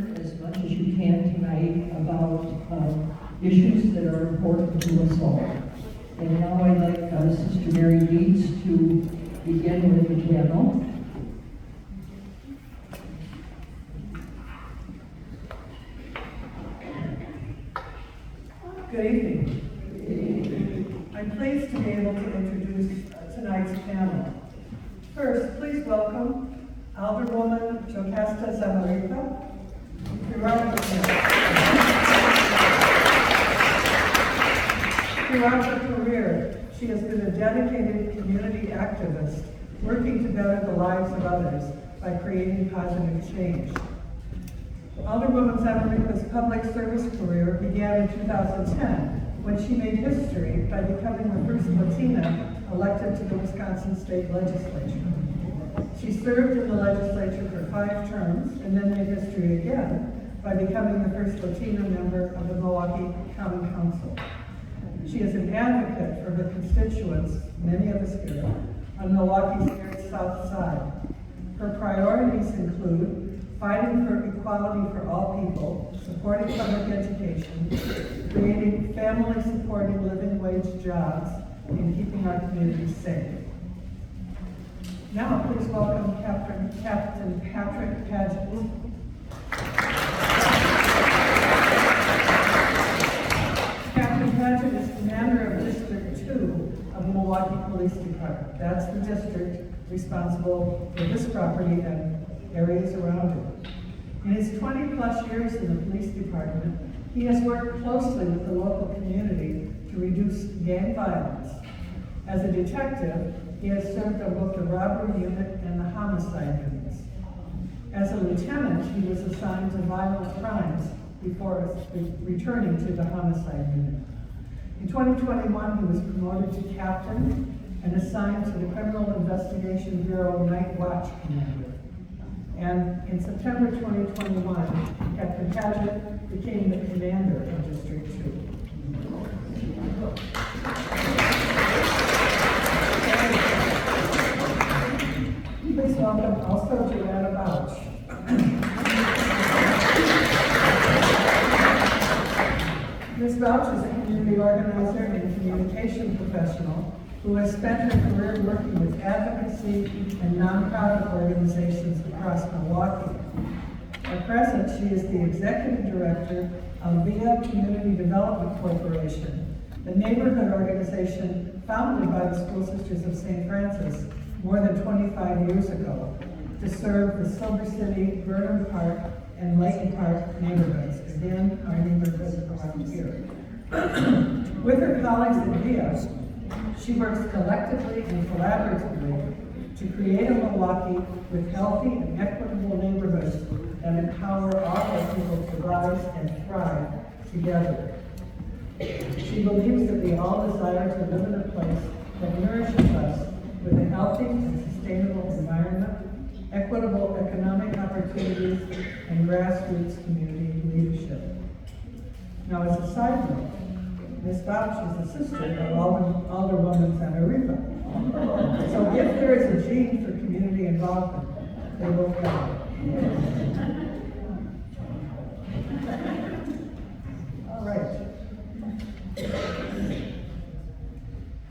learn as much as you can tonight about issues that are important to us all. And now I'd like Sister Mary Leeds to begin with the panel. Good evening. I'm pleased to be able to introduce tonight's panel. First, please welcome Alderwoman Jocasta Zamarripa. Throughout her career, she has been a dedicated community activist, working to better the lives of others by creating positive change. Alderwoman Zamarripa's public service career began in 2010 when she made history by becoming the first Latina elected to the Wisconsin State Legislature. She served in the legislature for 5 terms and then made history again by becoming the first Latina member of the Milwaukee Common Council. She is an advocate for her constituents, many of us here, on Milwaukee's Southside. Her priorities include fighting for equality for all people, supporting public education, creating family-supporting living wage jobs, and keeping our communities safe. Now, please welcome Captain Patrick Paget. Captain Paget is commander of District 2 of the Milwaukee Police Department. That's the district responsible for this property and areas around it. In his 20-plus years in the police department, he has worked closely with the local community to reduce gang violence. As a detective, he has served on both the robbery unit and the homicide units. As a lieutenant, he was assigned to violent crimes before returning to the homicide unit. In 2021, he was promoted to captain and assigned to the Criminal Investigation Bureau Night Watch Commander. And in September 2021, Captain Paget became the commander of District 2. Please welcome also Joanna Bouch. Ms. Bouch is a community organizer and communication professional who has spent her career working with advocacy and nonprofit organizations across Milwaukee. At present, she is the executive director of VIA Community Development Corporation, the neighborhood organization founded by the School Sisters of St. Francis more than 25 years ago to serve the Silver City, Burnham Park, and Layton Park neighborhoods. Again, our neighborhoods around here. With her colleagues at VIA, she works collectively and collaboratively to create a Milwaukee with healthy and equitable neighborhoods that empower all our people to rise and thrive together. She believes that we all desire to live in a place that nourishes us with a healthy and sustainable environment, equitable economic opportunities, and grassroots community leadership. Now, as a side note, Ms. Bouch is a sister of Alderwoman Zamarripa. So if there is a gene for community involvement, they will come. All right.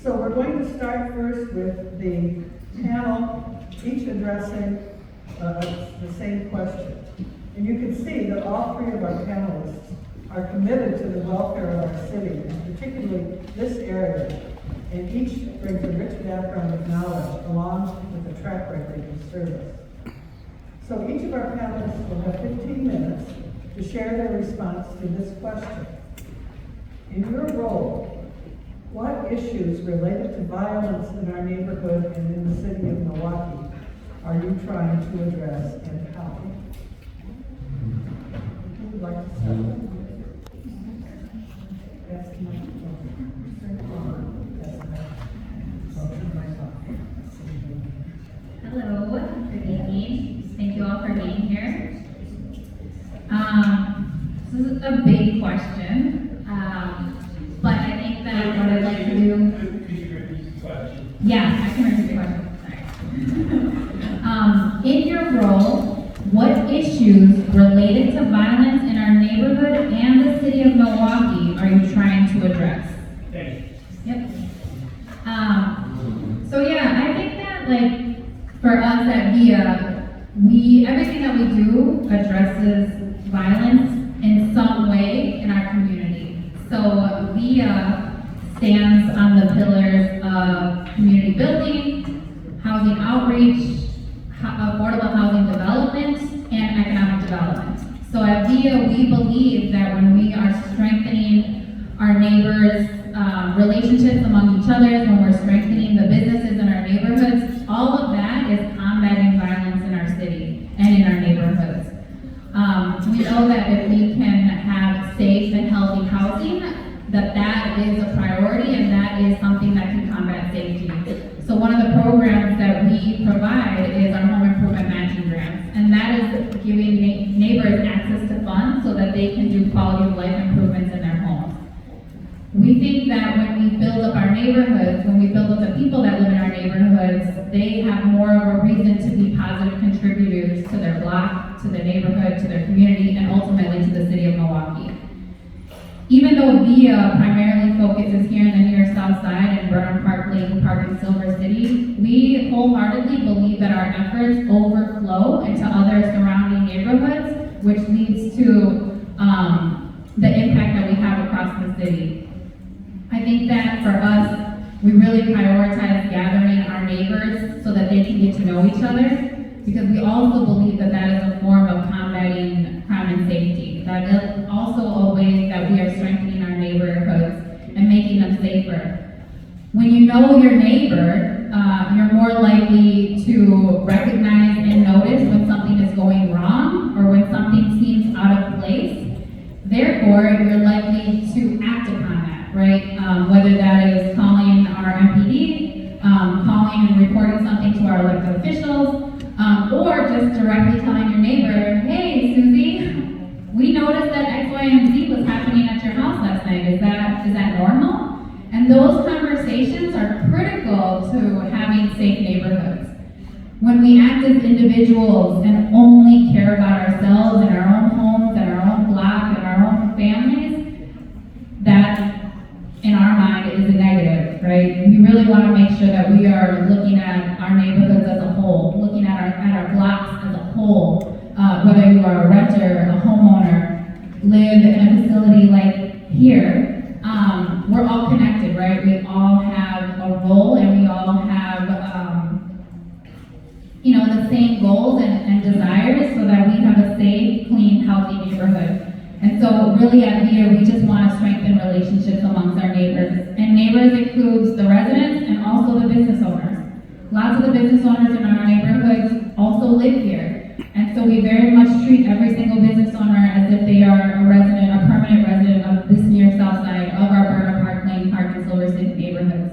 So we're going to start first with the panel, each addressing the same question. And you can see that all 3 of our panelists are committed to the welfare of our city, and particularly this area, and each brings a rich background of knowledge along with a track record of service. So each of our panelists will have 15 minutes to share their response to this question. In your role, what issues related to violence in our neighborhood and in the city of Milwaukee are you trying to address, and how? Who would like to start? Hello, good evening. Thank you all for being here. This is a big question, but I think that what I'd like to do... Could you repeat the question? Yeah, I can repeat the question. Sorry. In your role, what issues issues related to violence in our neighborhood and the city of Milwaukee are you trying to address? Thank you. Yep. So yeah, I think that like for us at VIA, everything that we do addresses violence in some way in our community. So VIA stands on the pillars of community building, housing outreach, affordable housing development, and economic development. So at VIA, we believe that when we are strengthening our neighbors' relationships among each other, when we're strengthening the businesses in our neighborhoods, all of that is combating violence in our city and in our neighborhoods. We know that if we can have safe and healthy housing, that is a priority and that is something that can combat safety. So one of the programs that we provide is our home improvement matching grants, and that is giving neighbors access to funds so that they can do quality of life improvements in their homes. We think that when we build up our neighborhoods, when we build up the people that live in our neighborhoods, they have more of a reason to be positive contributors to their block, to their neighborhood, to their community, and ultimately to the city of Milwaukee. Even though VIA primarily focuses here in the New York Southside and Burnham Park, Layton Park, and Silver City, we wholeheartedly believe that our efforts overflow into other surrounding neighborhoods, which leads to the impact that we have across the city. I think that for us, we really prioritize gathering our neighbors so that they can get to know each other, because we also believe that that is a form of combating crime and safety. That is also a way that we are strengthening our neighborhoods and making them safer. When you know your neighbor, you're more likely to recognize and notice when something is going wrong or when something seems out of place. Therefore, you're likely to act upon that, right? Whether that is calling our MPD, calling and reporting something to our elected officials, or just directly telling your neighbor, hey, Susie, we noticed that X, Y, and Z was happening at your house last night. Is that normal? And those conversations are critical to having safe neighborhoods. When we act as individuals and only care about ourselves and our own homes and our own block and our own families, that, in our mind, is a negative, right? We really want to make sure that we are looking at our neighborhoods as a whole, looking at our blocks as a whole, whether you are a renter, a homeowner, live in a facility like here, we're all connected, right? We all have a role and we all have, the same goals and desires so that we have a safe, clean, healthy neighborhood. And so really at VIA, we just want to strengthen relationships amongst our neighbors. And neighbors includes the residents and also the business owners. Lots of the business owners in our neighborhoods also live here. And so we very much treat every single business owner as if they are a resident, a permanent resident of this New York Southside, of our Burnham Park, Layton Park, and Silver City neighborhoods.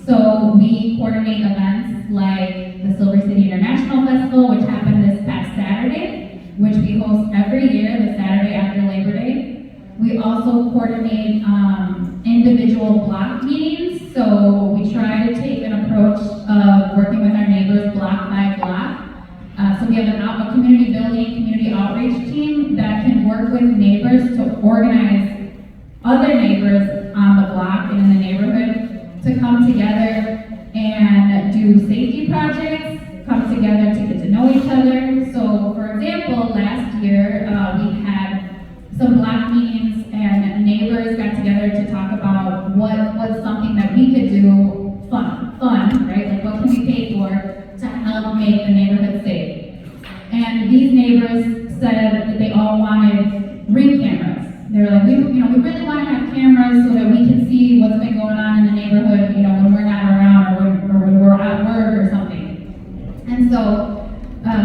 So we coordinate events like the Silver City International Festival, which happened this past Saturday, which we host every year, the Saturday after Labor Day. We also coordinate individual block meetings, so we try to take an approach of working with our neighbors block by block. So we have a community building, community outreach team that can work with neighbors to organize other neighbors on the block and in the neighborhood to come together and do safety projects, come together to get to know each other. So for example, last year we had some block meetings and neighbors got together to talk about what was something that we could do fun, right? Like what can we pay for to help make the neighborhood safe? And these neighbors said that they all wanted Ring cameras. They were like, we really want to have cameras so that we can see what's been going on in the neighborhood, when we're not around or when we're at work or something. And so,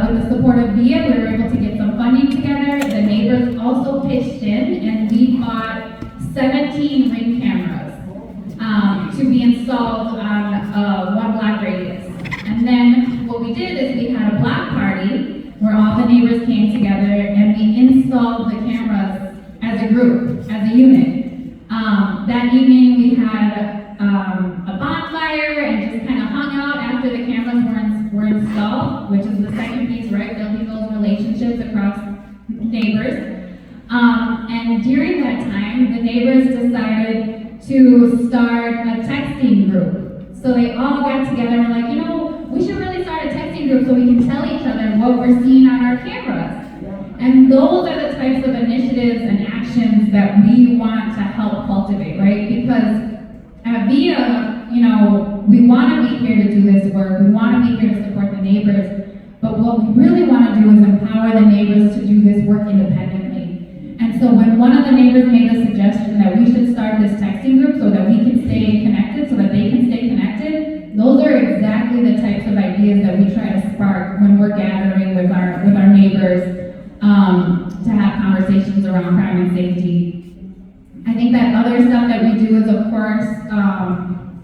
with the support of VIA, we were able to get some funding together. The neighbors also pitched in, and we bought 17 Ring cameras to be installed on a 1 block radius. And then what we did is we had a block party where all the neighbors came together and we installed the cameras as a group, as a unit. That evening we had a bonfire and just kind of hung out after the cameras were installed, which is the second piece, right? Building those relationships neighbors. And during that time, the neighbors decided to start a texting group. So they all got together and were like, you know, we should really start a texting group so we can tell each other what we're seeing on our cameras. And those are the types of initiatives and actions that we want to help cultivate, right? Because at VIA, you know, we want to be here to do this work. We want to be here to support the neighbors. But what we really want to do is empower the neighbors to do this work independently. And so when one of the neighbors made the suggestion that we should start this texting group so that we can stay connected, so that they can stay connected, those are exactly the types of ideas that we try to spark when we're gathering with our neighbors to have conversations around crime and safety. I think that other stuff that we do is, of course,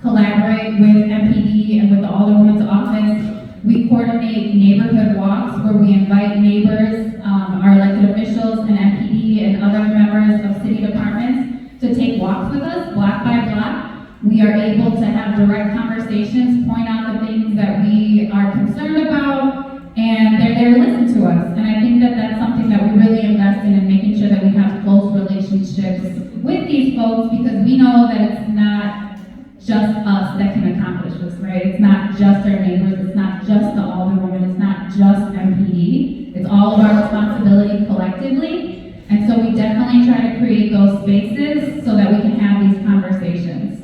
collaborate with MPD and with the Alderwoman's office. We coordinate neighborhood walks where we invite neighbors, our elected officials, and MPD and other members of city departments to take walks with us, block by block. We are able to have direct conversations, point out the things that we are concerned about, and they're there to listen to us. And I think that that's something that we really invest in making sure that we have close relationships with these folks, because we know that it's not just us that can accomplish this, right? It's not just our neighbors, it's not just the Alderwoman, it's not just MPD. It's all of our responsibility collectively. And so we definitely try to create those spaces so that we can have these conversations.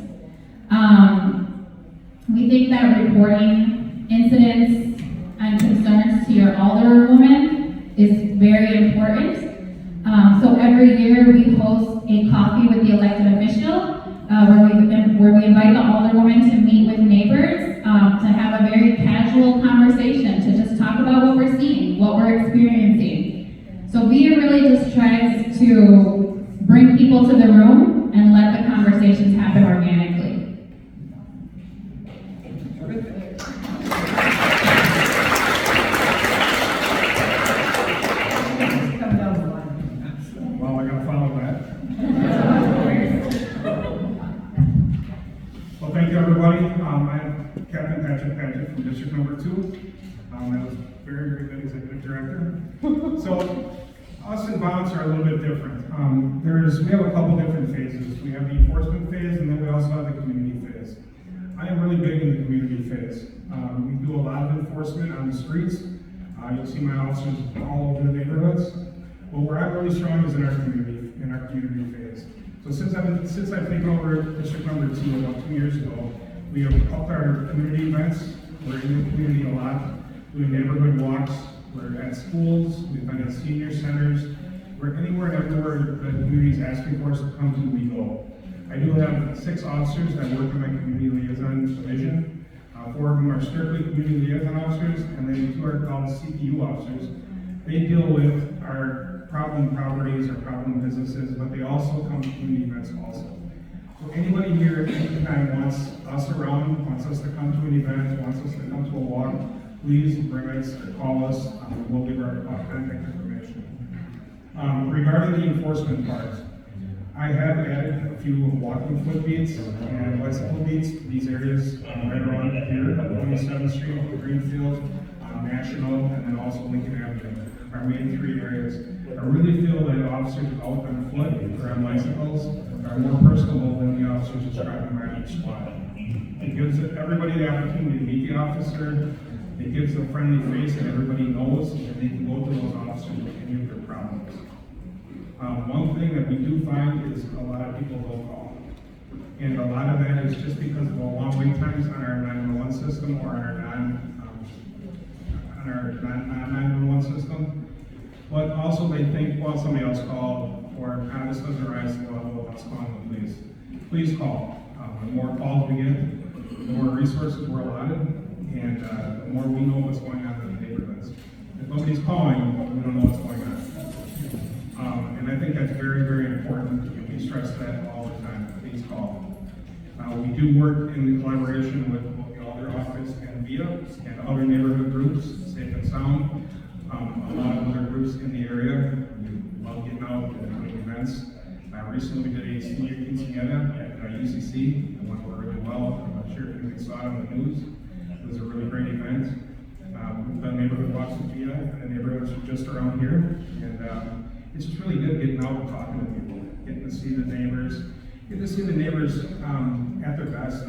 We think that reporting incidents and concerns to your Alderwoman is very important. So every year we host a coffee with the elected official where we invite the Alderwoman to meet with neighbors to have a very casual conversation, to just talk about what we're seeing, what we're experiencing. So VIA really just tries to bring people to the room and let the conversations happen organically. Well, I gotta follow that. Well, thank you, everybody. I'm Captain Patrick from District Number 2. I was very, very good executive director. So, us and bonds are a little bit different. We have a couple different phases. We have the enforcement phase, and then we also have the community phase. I am really big in the community phase. We do a lot of enforcement on the streets. You'll see my officers all over the neighborhoods. But where I'm really strong is in our community phase. So since I've taken over District Number 2 about 2 years ago, we have upped our community events. We're in the community a lot, doing neighborhood walks. We're at schools, we've been at senior centers. We're anywhere and everywhere the community is asking for us to come to, we go. I do have 6 officers that work in my community liaison division. 4 of them are strictly community liaison officers, and then 2 are called CPU officers. They deal with our problem properties, our problem businesses, but they also come to community events also. So anybody here at any time wants us around, wants us to come to an event, wants us to come to a walk, please bring us or call us. We'll give our contact information. Regarding the enforcement part, I have added a few walking foot beats and bicycle beats to these areas right around here, 27th Street, Greenfield, National, and then also Lincoln Avenue. Our main 3 areas. I really feel that officers out on foot or on bicycles are more personable than the officers just driving around each spot. It gives everybody the opportunity to meet the officer. It gives a friendly face that everybody knows, and they can go to those officers with any of their problems. One thing that we do find is a lot of people don't call. And a lot of that is just because of the long wait times on our 911 system or on our non-911 system. But also they think, well, somebody else called, or this doesn't rise to the level of us calling the police. Please call. The more calls we get, the more resources we're allotted, and the more we know what's going on in the neighborhoods. If nobody's calling, we don't know what's going on. And I think that's very, very important. We stress that all the time. Please call. We do work in collaboration with both the Alder Office and VIA and other neighborhood groups, Safe and Sound, a lot of other groups in the area. We love getting out and doing events. Recently we did a senior quinceañera at UCC. It went really well. I'm not sure if you saw it on the news. It was a really great event. We've done neighborhood walks with Gia and the neighborhoods just around here. And it's just really good getting out and talking to people, getting to see the neighbors, at their best.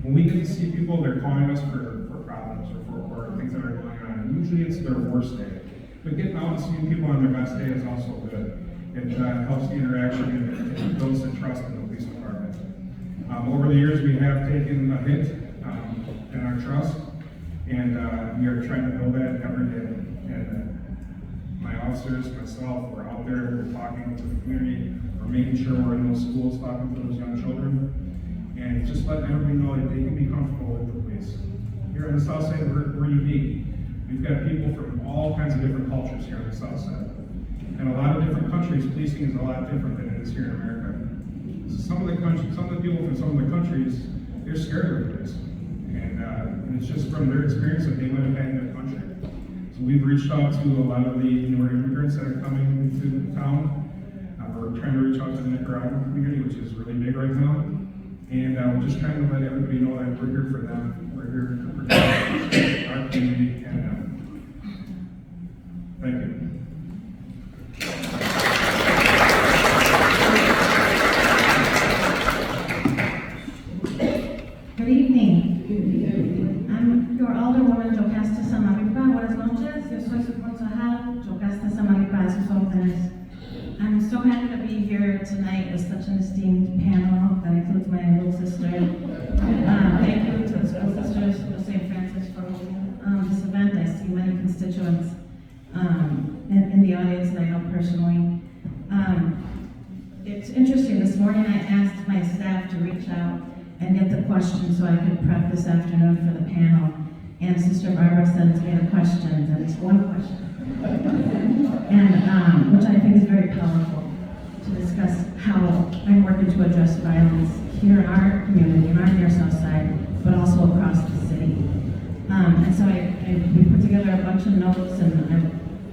When we get to see people, they're calling us for problems or things that are going on. And usually it's their worst day. But getting out and seeing people on their best day is also good. It helps the interaction and it builds the trust in the police department. Over the years, we have taken a hit in our trust, and we are trying to build that every day. And my officers, myself, we're out there, we're talking to the community, we're making sure we're in those schools talking to those young children, and just letting everybody know that they can be comfortable with the police. Here on the Southside, we're unique. We've got people from all kinds of different cultures here on the Southside. In a lot of different countries, policing is a lot different than it is here in America. Some of the people from some of the countries, they're scared of the police. And it's just from their experience that they might have had in their country. So we've reached out to a lot of the newer immigrants that are coming into town. We're trying to reach out to the Nicaraguan community, which is really big right now. And we're just trying to let everybody know that we're here for them. We're here to protect our community and them. Thank you. Good evening. I'm your alderwoman, Jocasta Samaripa. Buenas noches. Yo soy su concejal, Jocasta Samaripa, sus órdenes. I'm so happy to be here tonight with such an esteemed panel that includes my little sister. Thank you to the school sisters of St. Francis for holding this event. I see many constituents in the audience that I know personally. It's interesting, this morning I asked my staff to reach out and get the questions so I could prep this afternoon for the panel. And Sister Barbara sends me the questions, and it's one question. And which I think is very powerful to discuss how I'm working to address violence here in our community, in our near Southside, but also across the city. And so we put together a bunch of notes, and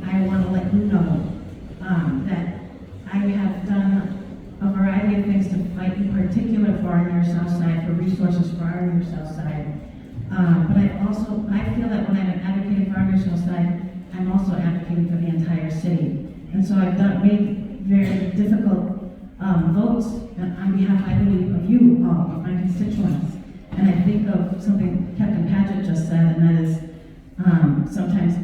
I want to let you know that I have done a variety of things to fight in particular for our near Southside, for resources for our near Southside. But I feel that when I'm advocating for our near Southside, I'm also advocating for the entire city. And so I've made very difficult votes on behalf, I believe, of you all, of my constituents. And I think of something Captain Paget just said, and that is sometimes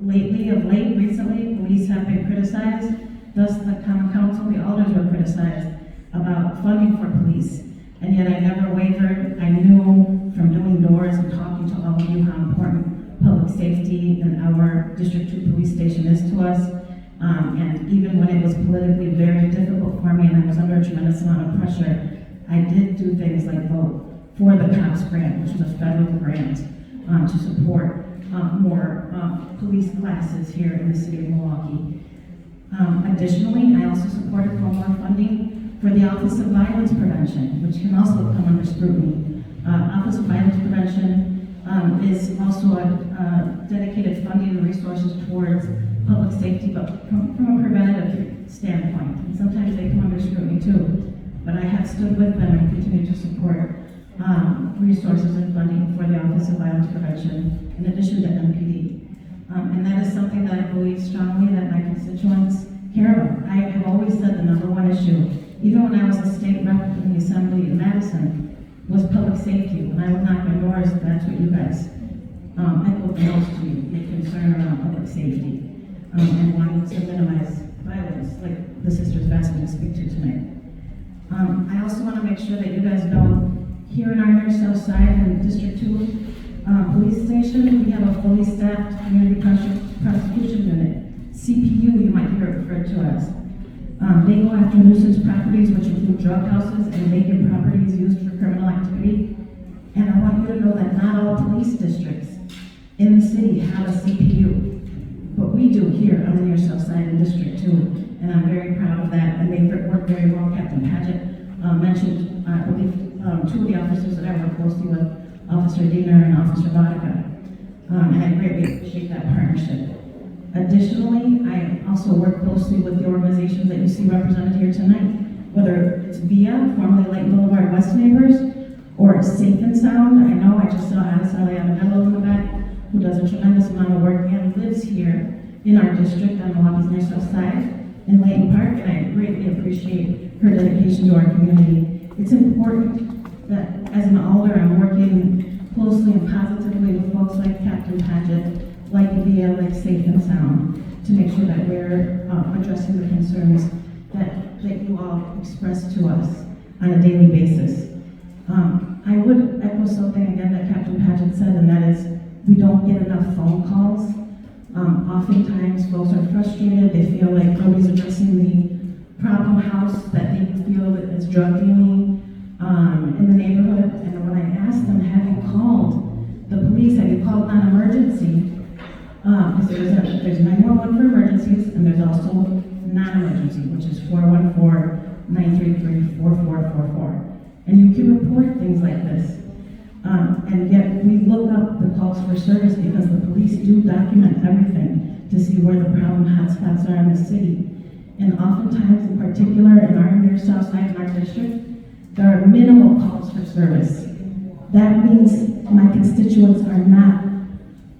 recently, police have been criticized. Thus, the Common Council, the alders were criticized about funding for police. And yet I never wavered. I knew from doing doors and talking to all of you how important public safety and our District 2 police station is to us. And even when it was politically very difficult for me and I was under a tremendous amount of pressure, I did do things like vote for the COPS grant, which was a federal grant to support more police classes here in the city of Milwaukee. Additionally, I also supported for more funding for the Office of Violence Prevention, which can also come under scrutiny. Office of Violence Prevention is also a dedicated funding and resources towards public safety, but from a preventative standpoint. And sometimes they come under scrutiny too. But I have stood with them and continue to support resources and funding for the Office of Violence Prevention, in addition to MPD. And that is something that I believe strongly that my constituents care about. I have always said the number one issue, even when I was a state rep in the assembly in Madison, was public safety. When I would knock on doors, that's what you guys echoed the most to me, your concern around public safety and wanting to minimize violence, like the sisters have asked me to speak to tonight. I also want to make sure that you guys know, here in our near Southside and District 2 police station, we have a fully staffed community prosecution unit. CPU, you might hear it referred to as. They go after nuisance properties, which include drug houses and vacant properties used for criminal activity. And I want you to know that not all police districts in the city have a CPU. But we do here on the near Southside and District 2. And I'm very proud of that. And they work very well. Captain Paget mentioned, I believe, two of the officers that I work closely with, Officer Diener and Officer Vodka. And I greatly appreciate that partnership. Additionally, I also work closely with the organizations that you see represented here tonight, whether it's VIA, formerly Light Boulevard West Neighbors, or Safe and Sound. I know I just saw Alice Alianadello in the back, who does a tremendous amount of work and lives here in our district on Milwaukee's near Southside in Layton Park, and I greatly appreciate her dedication to our community. It's important that as an alder, I'm working closely and positively with folks like Captain Paget, like VIA, like Safe and Sound, to make sure that we're addressing the concerns that you all express to us on a daily basis. I would echo something again that Captain Paget said, and that is we don't get enough phone calls. Oftentimes folks are frustrated, they feel like nobody's addressing the problem house that they feel is drug dealing in the neighborhood. And when I asked them, have you called the police, have you called non-emergency? Because there's 911 for emergencies, and there's also non-emergency, which is 414-933-4444. And you can report things like this. And yet we look up the calls for service because the police do document everything to see where the problem hotspots are in the city. And oftentimes, in particular, in our near Southside in our district, there are minimal calls for service. That means my constituents are not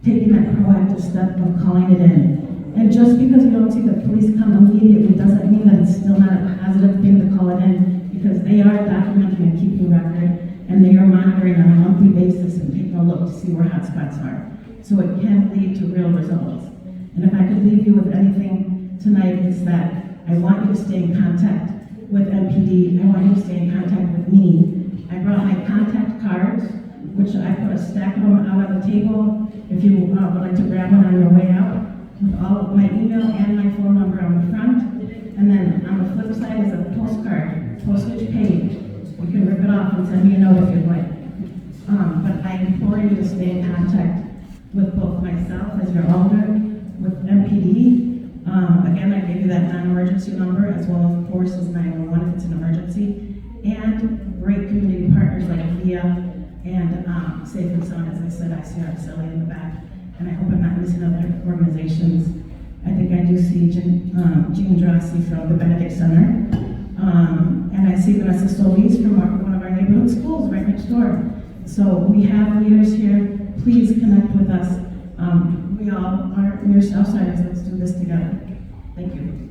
taking that proactive step of calling it in. And just because you don't see the police come immediately doesn't mean that it's still not a positive thing to call it in, because they are documenting and keeping record, and they are monitoring on a monthly basis and taking a look to see where hotspots are. So it can lead to real results. And if I could leave you with anything tonight, it's that I want you to stay in contact with MPD. I want you to stay in contact with me. I brought my contact cards, which I put a stack of them out on the table. If you would like to grab one on your way out, with all of my email and my phone number on the front. And then on the flip side is a postcard, postage paid. You can rip it off and send me a note if you'd like. But I implore you to stay in contact with both myself as your alder, with MPD. Again, I gave you that non-emergency number, as well as, of course, is 911 if it's an emergency, and great community partners like VIA and Safe and Sound. As I said, I see our Sally in the back, and I hope I'm not missing other organizations. I think I do see Jean Drossi from the Benedict Center, and I see Vanessa Solis from one of our neighborhood schools right next door. So we have leaders here. Please connect with us. We all are near Southsiders. Let's do this together. Thank you.